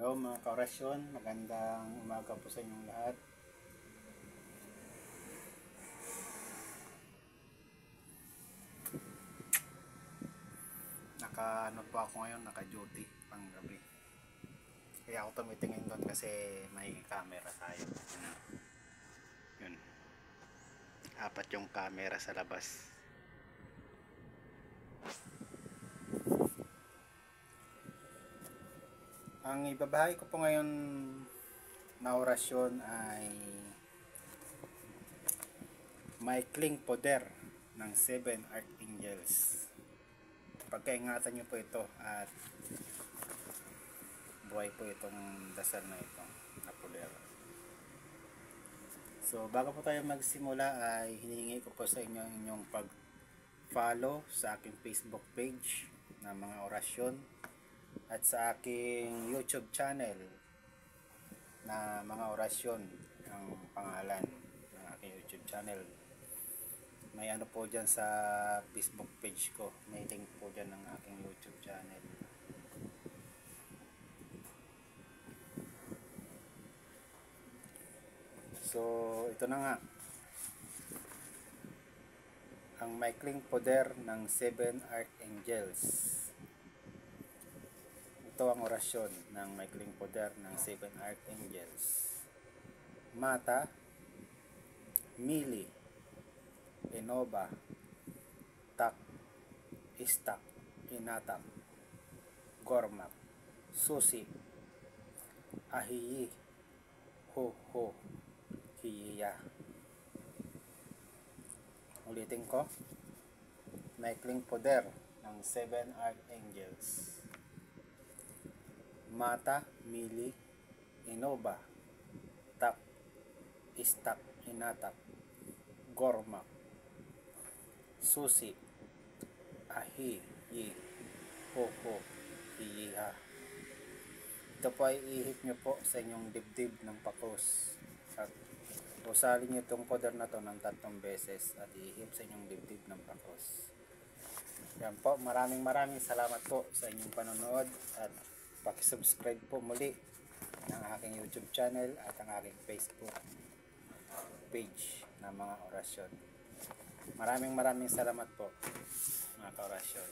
Hello mga kaorasyon, magandang umaga po sa inyong lahat. Naka po ako ngayon, naka-duty pang gabi. Kaya ako tumitingin doon kasi may camera tayo. Yun. Apat yung camera sa labas. Ang ibabahay ko po ngayon na orasyon ay Maikling Poder ng 7 Archangels. Pagkaingatan nyo po ito at buhay po itong dasal na ito na poder. So bago po tayo magsimula ay hinihingi ko po sa inyo inyong pag-follow sa aking Facebook page na mga orasyon at sa aking YouTube channel na mga orasyon ang pangalan ng aking YouTube channel. May ano po dyan sa Facebook page ko, may link po dyan ng aking YouTube channel. So ito na nga ang Maikling Poder ng 7 Archangels. Ito ang orasyon ng Maikling Poder ng 7 Archangels. Mata, Mili, Enoba, Tak, Istak, Inatak, Gormak, Susi, Ahiyi, Ho Ho, Hiya. Ulitin ko, Maikling Poder ng 7 Archangels. Mata, Mili, Enoba, Tak, Istak, Inatak, Gormak, Susi, Ahiyi, Ho Ho, Hiya. Ito po ay ihip nyo po sa inyong dibdib ng pakos at usalin nyo itong poder na to ng 3 beses at ihip sa inyong dibdib ng pakos. Yan po, maraming salamat po sa inyong panonood at pakisubscribe po muli ng aking YouTube channel at ang aking Facebook page na mga orasyon. Maraming salamat po mga kaorasyon.